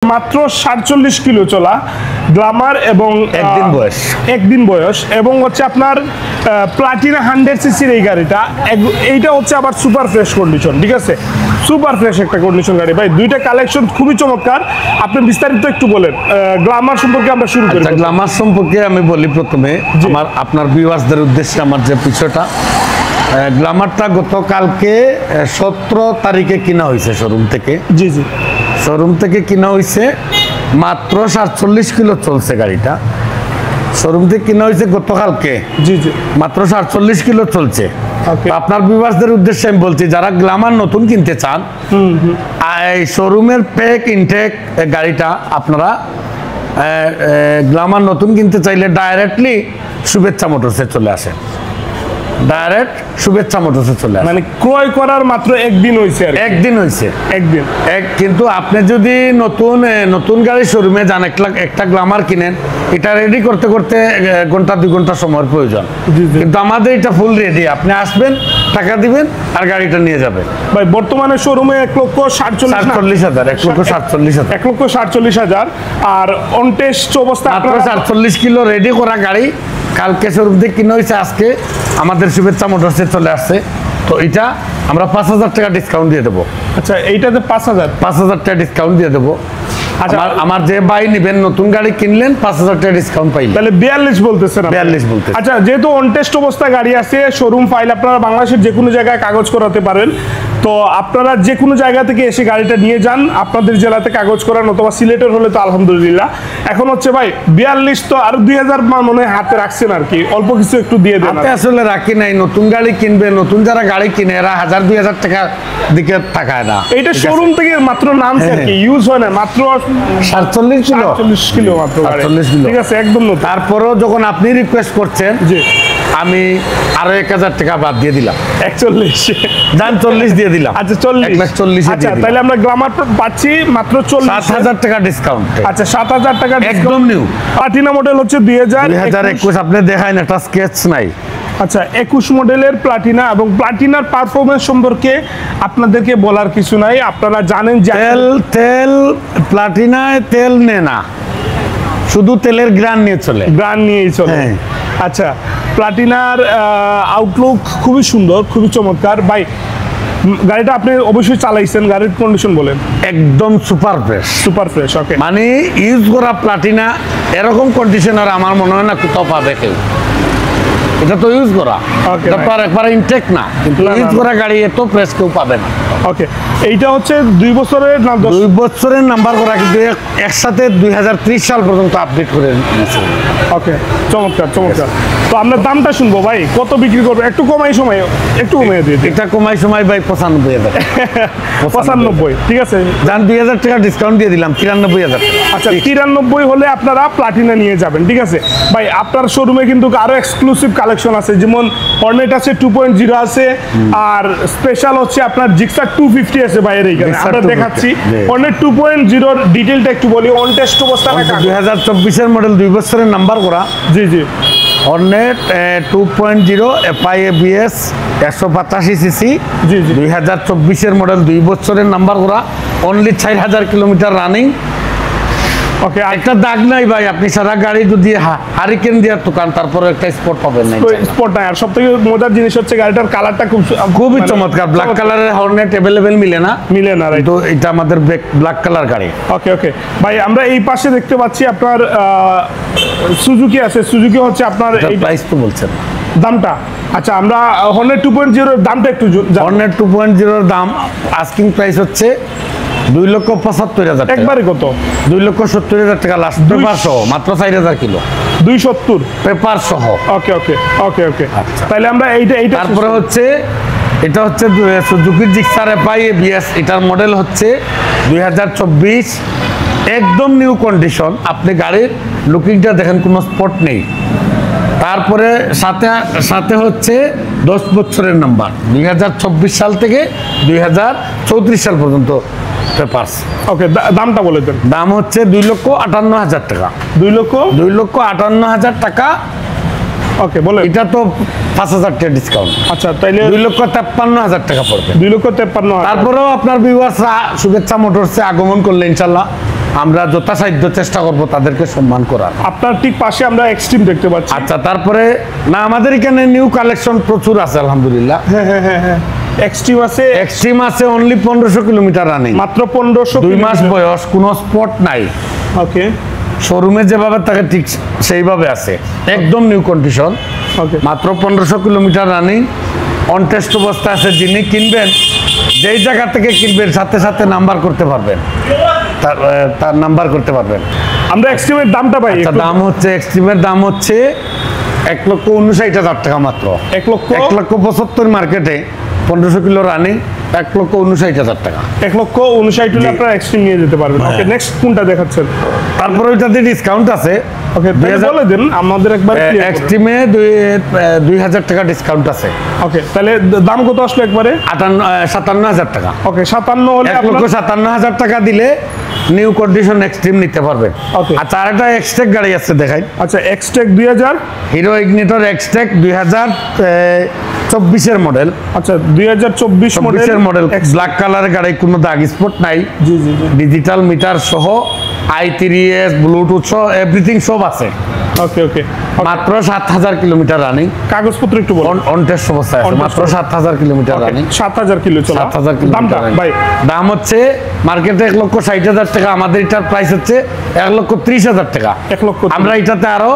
মাত্র 47 কিলো চলা গ্ল্যামার এবং একদিন বয়স এবং হচ্ছে আপনার প্লাটিনা 100 সিসির এই গাড়িটা এইটা হচ্ছে আবার সুপার ফ্রেশ কন্ডিশন, ঠিক আছে, সুপার ফ্রেশ একটা কন্ডিশন গাড়ি ভাই। দুইটা কালেকশন খুবই চমৎকার। আপনি বিস্তারিত একটু বলেন গ্ল্যামার সম্পর্কে। আমরা শুরু করি। গ্ল্যামার সম্পর্কে আমি বলি প্রথমে আপনার ভিউয়ার্সদের উদ্দেশ্যে আমার যে বিষয়টা, গ্ল্যামারটা গতকালকে 17 তারিখে কিনা হয়েছে শোরুম থেকে। জি জি, শোরুম থেকে কিনা হয়েছে, মাত্র 47 কিলো চলছে গাড়িটা। শোরুম থেকে কিনা হয়েছে গতকালকে। জি জি, মাত্র 47 কিলো চলছে। আপনার ভিউয়ার্সদের উদ্দেশ্যে আমি বলছি, যারা গ্ল্যামার নতুন কিনতে চান, এই শোরুমের প্যাক ইনটেক গাড়িটা আপনারা গ্ল্যামার নতুন কিনতে চাইলে ডাইরেক্টলি শুভেচ্ছা মোটরসে চলে আসেন। ডাইরেক্ট শুভেচ্ছা মোটরসে চলে আসেন। মানে ক্রয় করার মাত্র একদিন হয়েছে, একদিন হয়েছে, একদিন। কিন্তু আপনি যদি নতুন গাড়ি শোরুমে যান, একটা গ্ল্যামার কিনেন, এটা রেডি করতে করতে ঘন্টা 2 ঘন্টা সময়ের প্রয়োজন। কিন্তু আমাদের এটা ফুল রেডি। আপনি আসবেন, টাকা দিবেন আর গাড়িটা নিয়ে যাবেন। ভাই বর্তমানে শোরুমে 1,47,000 1,47,000 আর অন টেস্ট অবস্থা মাত্র 47 কিলো রেডি করা গাড়ি কালকে শোরুম থেকে কিনে হয়েছে, আজকে আমাদের শুভেচ্ছা মোটরসে চলে আসছে। তো এটা আমরা 5,000 টাকা ডিসকাউন্ট দিয়ে দেবো। আচ্ছা, এইটাতে 5,000 টাকা ডিসকাউন্ট দিয়ে দেবো। আচ্ছা, আমার যে ভাই নিবেন, নতুন গাড়ি কিনলেন, 5,000 টাকা ডিসকাউন্ট পাইলেন। তাহলে 42 বলতেছেন? 42 বলতে। আচ্ছা, যেহেতু অন টেস্ট অবস্থা গাড়ি আছে, শোরুম ফাইল আপনারা বাংলাদেশের যে কোনো জায়গায় কাগজ করাতে পারেন। তো আপনারা যে কোনো জায়গা থেকে এসে গাড়িটা নিয়ে যান, আপনাদের জেলাতে কাগজ করান, অথবা সিলেটের হলে তো আলহামদুলিল্লাহ। এখন হচ্ছে ভাই 42 তো আর 2000 মনে হয় হাতে রাখছেন আর কি, অল্প কিছু একটু দিয়ে দেন। আসলে রাখি নাই। নতুন গাড়ি কিনবে, নতুন যারা গাড়ি কিনে, এরা 1000-2000 টাকা দিকে টাকায় না। এইটা শোরুম থেকে মাত্র নামছে আর কি, ইউজ হয় না। মাত্র 47 কিলো মাত্র, 48 কিলো, ঠিক আছে, একদম। তারপরেও যখন আপনি রিকোয়েস্ট করছেন, আমি আরো 1000 টাকা বাদ দিয়ে দিলাম, 40 দিয়ে দিলাম। আচ্ছা, 40। আচ্ছা, তাহলে আমরা গ্ল্যামার পাচ্ছি মাত্র 7,000 টাকা ডিসকাউন্ট। আচ্ছা, 7,000 টাকা একদম নিউ। প্লাটিনা মডেল হচ্ছে 2021। আপনি দেখায় না, একটা স্কেচ নাই। আচ্ছা, 21 মডেলের প্লাটিনা এবং প্লাটিনার পারফরমেন্স সম্পর্কে আপনাদেরকে বলার কিছু নাই। আপনারা জানেন যে তেল প্লাটিনায় তেল নেয় না, শুধু তেলের গ্রান নিয়ে চলে, গ্রান নিয়েই চলে। আচ্ছা, প্লাটিনার আউটলুক খুবই সুন্দর, খুবই চমৎকার। ভাই গাড়িটা আপনি অবশ্যই চালাইছেন, গাড়ির কন্ডিশন বলেন। একদম সুপার ফ্রেশ, সুপার ফ্রেশ। ওকে, মানে ইউজ করা প্লাটিনা এরকম কন্ডিশনার আমার মনে হয় না কোথাও পাবে কেউ। এটা তো ইউজ করা, এটা তো আর একবার ইনটেক না, কিন্তু ইউজ করা গাড়ি এত ফ্রেশ কেউ পাবে না। ওকে, এইটা হচ্ছে 2 বছরের না 2 বছরের নাম্বার করা, কিন্তু একসাথে 2030 সাল পর্যন্ত আপডেট করে নিয়েছে। ওকে, চমৎকার চমৎকার। তো আমরা দামটা শুনবো ভাই, কত বিক্রি করবো? একটু কমাই সময়, একটু কমিয়ে দিয়ে। এটা কমাই সময় ভাই 95,000। 95, ঠিক আছে, যান 2000 টাকা ডিসকাউন্ট দিয়ে দিলাম, 93,000। আচ্ছা, 93 হলে আপনারা প্লাটিনা নিয়ে যাবেন, ঠিক আছে ভাই। আপনার শোরুমে কিন্তু আরো এক্সক্লুসিভ কালেকশন আছে, যেমন হর্নেট আছে 2.0 আছে, আর স্পেশাল হচ্ছে আপনার জিক্সার 250 আছে বাইরে। এইখানে আমরা দেখাচ্ছি হর্নেট 2.0 ডিটেইলটা একটু বলি। অন টেস্ট অবস্থা 2024 এর মডেল, 2 বছরের নাম্বার করা। জি জি, হর্নেট 2.0 FI ABS 185 সিসি। জি জি, 2024 এর মডেল, 2 বছরের নাম্বার করা, অনলি 4000 কিলোমিটার রানিং। ওকে, একটা দাগ নাই ভাই। আপনি সারা গাড়ি যদি হারিকেন দেওয়ার দোকান, তারপরে একটা স্পট পাবেন না, স্পট নাই। আর সবথেকে মজার জিনিস হচ্ছে গাড়িটার কালারটা খুবই চমৎকার। ব্ল্যাক কালারের হর্নেট अवेलेबल মিলে না। তো এটা আমাদের ব্ল্যাক কালার গাড়ি। ওকে ওকে ভাই, আমরা এই পাশে দেখতে পাচ্ছি আপনার সুজুকি আছে। সুজুকি হচ্ছে আপনার এই প্রাইস তো বলছেন, দামটা। আচ্ছা, আমরা হর্নেট 2.0 এর দামটা একটু। হর্নেট 2.0 এর দাম আস্কিং প্রাইস হচ্ছে 2,75,000 টাকা। একবারে কত? 2,70,000 টাকা লাস্ট, পেপার সহ, মাত্র 4,000 কিলো, 270 পেপার সহ। ওকে ওকে ওকে ওকে, আচ্ছা, তাহলে আমরা এইটা তারপরে হচ্ছে এটা হচ্ছে সুজুকি জিক্সার FI ABS। এটার মডেল হচ্ছে 2024, একদম নিউ কন্ডিশন। আপনি গাড়ির লুকিংটা দেখেন, কোনো স্পট নেই। তারপরে সাথে হচ্ছে 10 বছরের নাম্বার, 2024 সাল থেকে 2034 সাল পর্যন্ত পেপারস। ওকে, দামটা বলে দেন। দাম হচ্ছে 2,58,000 টাকা। 2,58,000 টাকা। ওকে, বলে। এটা তো 5,000 টাকা ডিসকাউন্ট। আচ্ছা, তাইলে 2,53,000 টাকা পড়বে। 2,53,000। তারপরেও আপনার ভিউয়ার্সরা শুভেচ্ছা মোটরসে আগমন করলে ইনশাল্লাহ আমরা যথাসাধ্য চেষ্টা করব তাদেরকে সম্মান করার। আপনার ঠিক পাশে আমরা এক্সট্রিম দেখতে পাচ্ছি। আচ্ছা, তারপরে না আমাদের এখানে নিউ কালেকশন প্রচুর আছে আলহামদুলিল্লাহ। হ্যাঁ এক্সট্রিম আছে। এক্সট্রিম আছে অনলি 1500 কিলোমিটার রানিং, মাত্র 1500, 2 মাস বয়স, কোনো স্পট নাই। ওকে, শোরুমে যেভাবে থাকে ঠিক সেইভাবে আছে, একদম নিউ কন্ডিশন। ওকে, মাত্র 1500 কিলোমিটার রানিং, অন টেস্ট অবস্থা আছে। যিনি কিনবেন, যেই জায়গা থেকে কিনবেন সাথে সাথে নাম্বার করতে পারবেন, তার নাম্বার করতে পারবেন। আমরা এক্সট্রিমের দামটা পাই। দাম হচ্ছে এক্সট্রিমের দাম হচ্ছে 1,59,000 টাকা মাত্র। 1,75,000 মার্কেটে 1500 কিলো রানিং 1,59,000 টাকা। 1,59,000 হলে আপনারা এক্সট্রিম নিয়ে যেতে পারবেন। ওকে, নেক্সট কোনটা দেখাচ্ছেন? তারপরে ওইটাতে ডিসকাউন্ট আছে। ওকে, বলে দেন আমাদের একবার। এক্সট্রিমে 2,000 টাকা ডিসকাউন্ট আছে। ওকে, তাহলে দাম কত আসলো একবারে? 57,000 টাকা। ওকে, 57 হলে 1,57,000 টাকা দিলে নিউ কন্ডিশন এক্সট্রিম নিতে পারবেন। ওকে, আচ্ছা, আরেকটা এক্সটেক গাড়ি আছে দেখাই। আচ্ছা, এক্সটেক 2000, হিরো ইগনিটর এক্সটেক 2024 এর মডেল। আচ্ছা, 2024 মডেল, ব্ল্যাক কালারের গাড়ি, কোনো দাগ স্পট নাই। জি জি জি, ডিজিটাল মিটার সহ, i3s, ব্লুটুথ সহ এভরিথিং সব আছে। ওকে ওকে, মাত্র 7,000 কিলোমিটার রানিং। কাগজপত্র একটু বলুন। অন টেস্ট অবস্থায় আছে, মাত্র 7,000 কিলোমিটার রানিং। 7,000 কিলো চলা। 7,000 দামটা কিলোমিটার ভাই? দাম হচ্ছে মার্কেটে 1,60,000 টাকা, আমাদের এটার প্রাইস হচ্ছে 1,30,000 টাকা। 1,30,000, আমরা এটাতে আরো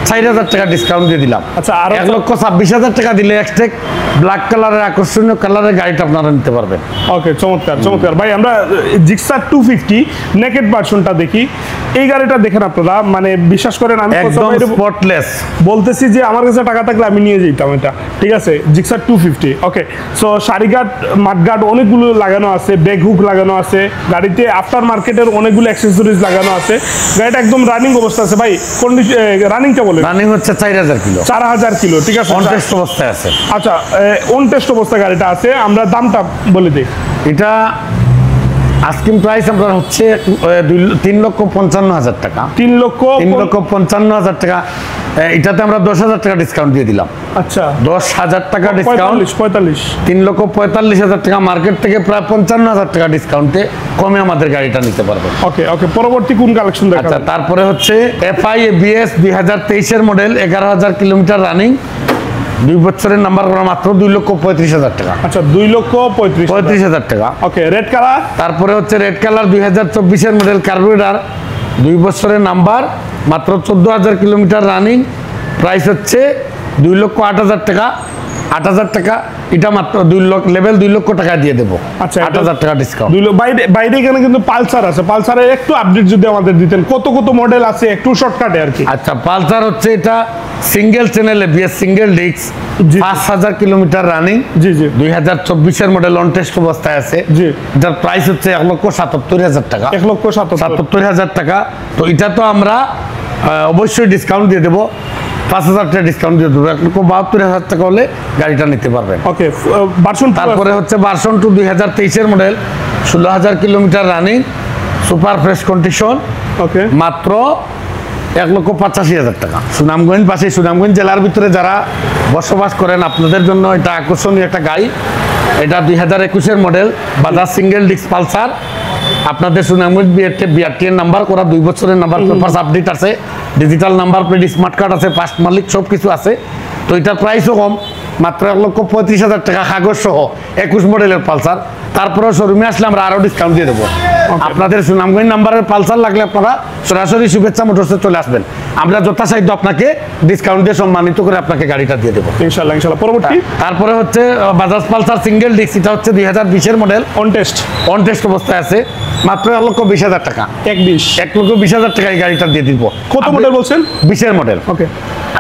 4,000 টাকা ডিসকাউন্ট দিয়ে দিলাম। আচ্ছা, আরো 1,26,000 টাকা দিলে এক্সটেক ব্ল্যাক কালারের আকর্ষণীয় কালারের গাড়িটা আপনারা নিতে পারবেন। ওকে, চমৎকার চমৎকার ভাই। আমরা জিক্সার 250 নেকেড ভার্সনটা দেখি। এই গাড়িটা দেখেন আপনারা, মানে বিশ্বাস করেন আমি একদম স্পটলেস বলতেছি যে আমার কাছে টাকা থাকলে আমি নিয়ে যেতাম এটা। ঠিক আছে, জিক্সার 250। ওকে, সো সারিগার্ড, মাঠগার্ড অনেকগুলো লাগানো আছে, ব্রেক হুক লাগানো আছে গাড়িতে, আফটার মার্কেটের অনেকগুলো অ্যাক্সেসরিজ লাগানো আছে। গাড়িটা একদম রানিং অবস্থা আছে ভাই। রানিংটা বলে? রানিং হচ্ছে 4,000 কিলো। 4,000 কিলো, ঠিক আছে। অন টেস্ট অবস্থায় আছে। আচ্ছা, অন টেস্ট অবস্থা গাড়িটা আছে। আমরা দামটা বলে দিই। এটা আস্কিং প্রাইস আপনার হচ্ছে 3,55,000 টাকা। 3,55,000 টাকা। এটাতে আমরা 10,000 টাকা ডিসকাউন্ট দিয়ে দিলাম। আচ্ছা, 10,000 টাকা ডিসকাউন্ট, 45। 3,45,000 টাকা। মার্কেট থেকে প্রায় 55,000 টাকা ডিসকাউন্টে কমে আমাদের গাড়িটা নিতে পারবে। ওকে ওকে, পরবর্তী কোন কালেকশন দেখাবো? আচ্ছা, তারপরে হচ্ছে FI ABS 2023 এর মডেল, 11,000 কিলোমিটার রানিং, 2 বছরের নাম্বার করা, মাত্র 2,35,000 টাকা। আচ্ছা, 2,35,000 টাকা। ওকে, রেড কালার। তারপরে হচ্ছে রেড কালার 2024 এর মডেল, কার্বুরেটর, 2 বছরের নাম্বার, মাত্র 14,000 কিলোমিটার রানিং, প্রাইস হচ্ছে 2,08,000 টাকা। 8,000 টাকা এটা মাত্র 2 লক্ষ লেভেল, 2 লক্ষ টাকা দিয়ে দেবো। আচ্ছা, 8,000 টাকা ডিসকাউন্ট। বাইরে এখানে কিন্তু পালসার আছে। পালসারের একটু আপডেট যদি আমাদের দিতেন, কত কত মডেল আছে একটু শর্টকাটে আর কি। আচ্ছা, পালসার হচ্ছে এটা single channel ABS, single disc, 5,000 kilometre running. জি জি, 2024 এর মডেল, অন টেস্ট অবস্থায় আছে। জি, এটার প্রাইস হচ্ছে 1,77,000 টাকা। 1,77,000 টাকা। তো এটা তো আমরা অবশ্যই ডিসকাউন্ট দিয়ে দেবো, 5,000 টাকা ডিসকাউন্ট দিয়ে দেবো। 1,72,000 টাকা হলে গাড়িটা নিতে পারবেন। Okay, version. তারপরে হচ্ছে ভার্সন 2 2023 এর model, 16,000 kilometre running, super fresh condition, okay, মাত্র 1,85,000 টাকা। সুনামগঞ্জ পাশে, সুনামগঞ্জ জেলার ভিতরে যারা বসবাস করেন আপনাদের জন্য এটা আকর্ষণীয় একটা গাড়ি। এটা 2021 এর model, Bajaj single disc Pulsar. আপনাদের সুনামগঞ্জ বিআরটি এর নাম্বার করা, 2 বছরের নাম্বার, পেপারস আপডেট আছে, digital number plate, smart card আছে, ফার্স্ট মালিক সব কিছু আছে। তো এটার প্রাইসও কম, মাত্র 1,35,000 টাকা, কাগজ সহ 21 মডেলের পালসার। তারপরেও শোরুমে আসলে আমরা আরো ডিসকাউন্ট দিয়ে দেবো। আপনাদের সুনামগঞ্জ নাম্বারের পালসার লাগলে আপনারা সরাসরি শুভেচ্ছা মোটরসে চলে আসবেন, আমরা যথাসাধ্য আপনাকে ডিসকাউন্ট দিয়ে সম্মানিত করে আপনাকে গাড়িটা দিয়ে দেবো ইনশাআল্লাহ ইনশাআল্লাহ। পরবর্তী তারপরে হচ্ছে বাজাজ পালসার সিঙ্গেল ডিস্ক, এটা হচ্ছে 2020 এর মডেল, অন টেস্ট অবস্থায় আছে, মাত্র 1,20,000 টাকা। 1,20,000 টাকা এই গাড়িটা দিয়ে দিব। কত মডেল বলছেন? 20 এর মডেল। ওকে,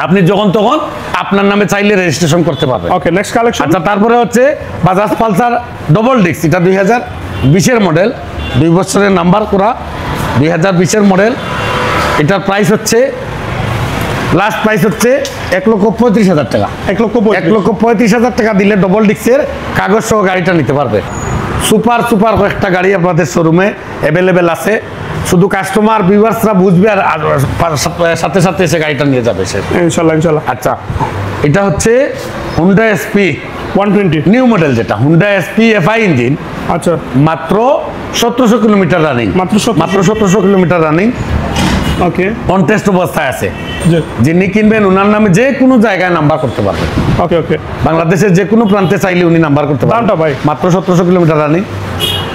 আপনি যখন তখন আপনার নামে চাইলে রেজিস্ট্রেশন করতে পারবেন। ওকে, নেক্সট কালেকশন। আচ্ছা, তারপরে হচ্ছে বাজাজ পালসার ডবল ডিস্ক, এটা 2020 এর মডেল, 2 বছরের নাম্বার করা, 2020 এর মডেল। এটার প্রাইস হচ্ছে, লাস্ট প্রাইস হচ্ছে 1,35,000 টাকা। 1,35,000 টাকা দিলে ডবল ডিস্কের কাগজ সহ গাড়িটা নিতে পারবে। সুপার একটা গাড়ি আপনাদের শোরুমে অ্যাভেলেবেল আছে, শুধু কাস্টমার ভিউয়ার্সরা বুঝবে আর সাথে সাথে এসে গাড়িটা নিয়ে যাবে সে ইনশাআল্লাহ ইনশাআল্লাহ। আচ্ছা, এটা হচ্ছে হুন্ডা SP 120 নিউ মডেল, যেটা হুন্ডা SP FI ইঞ্জিন, আচ্ছা, মাত্র 1700 কিলোমিটার রানিং, মাত্র মাত্র 1700 kilometre running, okay, on test অবস্থায় আছে। জি, যিনি কিনবেন ওনার নামে যে কোনো জায়গায় নাম্বার করতে পারবেন, ওকে ওকে। বাংলাদেশের যে কোনো প্রান্তে চাইলে উনি নাম্বার করতে পারবেন। দামটা ভাই? মাত্র 1700 কিলোমিটার রানিং,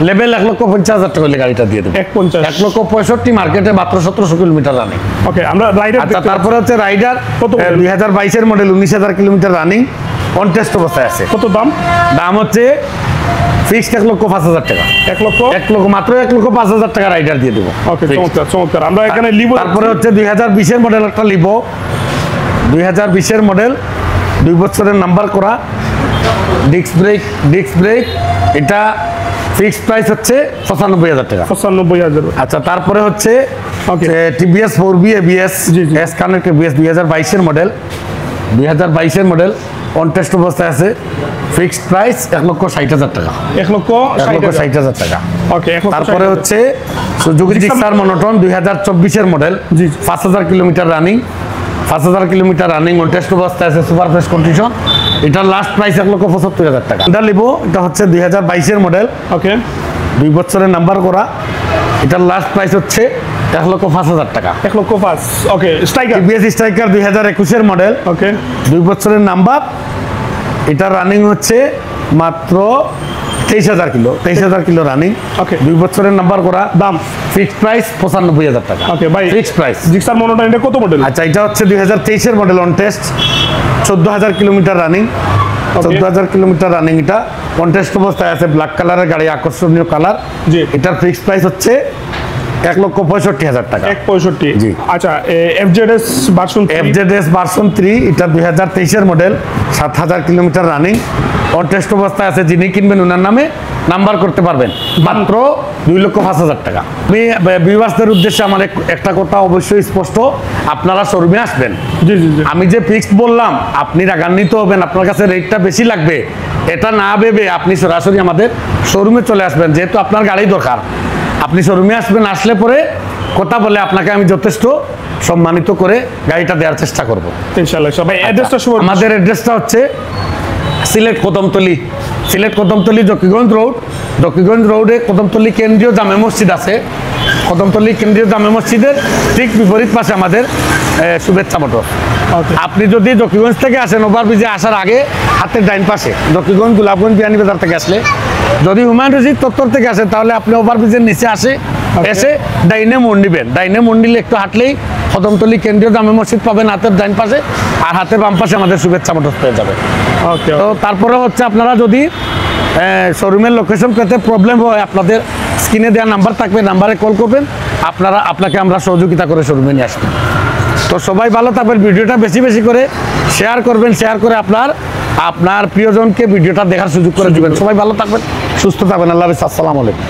লেভেল 1,50,000 টাকা হলে গাড়িটা দিয়ে দেবো। 1,50,000 1,65,000 মার্কেটে মাত্র 1700 কিলোমিটার রানিং। ওকে, আমরা রাইডার আচ্ছা, তারপরে হচ্ছে রাইডার কত model? 2022 model, 19,000 kilometre running, on test অবস্থায় আছে। কত দাম? দাম হচ্ছে ফিক্সড 1,05,000 টাকা। 1 লক্ষ? 1 লক্ষ, মাত্র 1,05,000 টাকা রাইডার দিয়ে দেবো। ওকে, Fixed। চমৎকার চমৎকার। আমরা এখানে লিভো, তারপরে হচ্ছে 2020 মডেল একটা লিভো, 2020 মডেল, 2 বছরের নাম্বার করা, ডিস্ক ব্রেক, এটা ফিক্সড প্রাইস হচ্ছে 95,000 টাকা। 95,000। আচ্ছা, তারপরে হচ্ছে ওকে, টিভিএস 4B ABS, জি, জি। S connect ABS, 2022 model, 2022 model, on test অবস্থায় আছে, ফিক্সড প্রাইস 1,60,000 টাকা। 1,60,000 টাকা। ওকে, 1,60,000 তারপরে হচ্ছে Suzuki Gixxer monotone, 2024 model, G. 5,000 kilometre running, 5,000 kilometre running, on test অবস্থায় আছে, সুপার ফ্রেশ কন্ডিশন। এটার লাস্ট প্রাইস 1,75,000 টাকা। এটা লিবো, এটা হচ্ছে 2022 মডেল, ওকে, 2 বছরের নাম্বার করা, এটার লাস্ট প্রাইস হচ্ছে 1,05,000 টাকা। 1,05,000। ওকে, স্ট্রাইকার, টিভিএস স্ট্রাইকার 2021 মডেল, ওকে, 2 বছরের নাম্বার, এটা রানিং হচ্ছে মাত্র 23,000 কিলো, 23,000 কিলো রানিং, ওকে। 2 বছরের নাম্বার করা, দাম? ফিক্সড প্রাইস 95,000 টাকা। ওকে ভাই, ফিক্সড প্রাইস। জিক্সার মনোটন এটা কত মডেল? আচ্ছা, এটা হচ্ছে 2023 model, on test, 14,000 kilometre running, 14,000 kilometre running, এটা অন টেস্ট অবস্থায় আছে, ব্ল্যাক কালারের গাড়ি, আকর্ষণীয় কালার। জি। এটার ফিক্সড প্রাইস হচ্ছে 1,65,000 টাকা। 1,65,000। জি। আচ্ছা, এফজেডএস ভার্সন FZS ভার্সন 3, এটা 2023 model, 7,000 kilometre running, on test অবস্থায় আছে। যিনি কিনবেন ওনার নামে নাম্বার করতে পারবেন, মাত্র 2,05,000 টাকা। আমি ভিউয়ার্সদের উদ্দেশ্যে আমার একটা কথা অবশ্যই স্পষ্ট, আপনারা শোরুমে আসবেন। জি জি জি, আমি যে ফিক্সড বললাম, আপনি রাগান্বিত হবেন, আপনার কাছে রেটটা বেশি লাগবে, এটা না ভেবে আপনি সরাসরি আমাদের শোরুমে চলে আসবেন। যেহেতু আপনার গাড়ি দরকার, আপনি শোরুমে আসবেন, আসলে পরে কথা বলে আপনাকে আমি যথেষ্ট সম্মানিত করে গাড়িটা দেওয়ার চেষ্টা করব। ইনশাআল্লাহ। সবাই অ্যাড্রেসটা শুভ। আমাদের অ্যাড্রেসটা হচ্ছে সিলেট কদমতলি, জকিগঞ্জ রোডে কদমতলি কেন্দ্রীয় জামে মসজিদ আছে। কদমতলি কেন্দ্রীয় জামে মসজিদের ঠিক বিপরীত পাশে আমাদের শুভেচ্ছা মোটর। ওকে, আপনি যদি জকিগঞ্জ থেকে আসেন, ওভারব্রিজে আসার আগে হাতের ডাইন পাশে, জকিগঞ্জ গোলাপগঞ্জ বিয়ানী বাজার থেকে আসলে, যদি হুমায়ুন রশিদ চত্বর থেকে আসেন, তাহলে আপনি ওভারব্রিজের নিচে এসে ডাইনে মোড় নিবেন। ডাইনে মোড় নিলে একটু হাঁটলেই কদমতলি কেন্দ্রীয় জামে মসজিদ পাবেন হাতের ডাইন পাশে, আর হাতের বাম পাশে আমাদের শুভেচ্ছা মোটর পেয়ে যাবে। ওকে, তো তারপরে হচ্ছে আপনারা যদি শোরুমের লোকেশন পেতে প্রবলেম হয়, আপনাদের স্ক্রিনে দেওয়া নাম্বার থাকবে, নাম্বারে কল করবেন, আপনাকে আমরা সহযোগিতা করে শোরুমে নিয়ে আসবেন। তো সবাই ভালো থাকবেন, ভিডিওটা বেশি বেশি করে শেয়ার করবেন, শেয়ার করে আপনার প্রিয়জনকে ভিডিওটা দেখার সুযোগ করে দিবেন। সবাই ভালো থাকবেন, সুস্থ থাকবেন। আল্লাহ হাফেজ, আসসালামু আলাইকুম।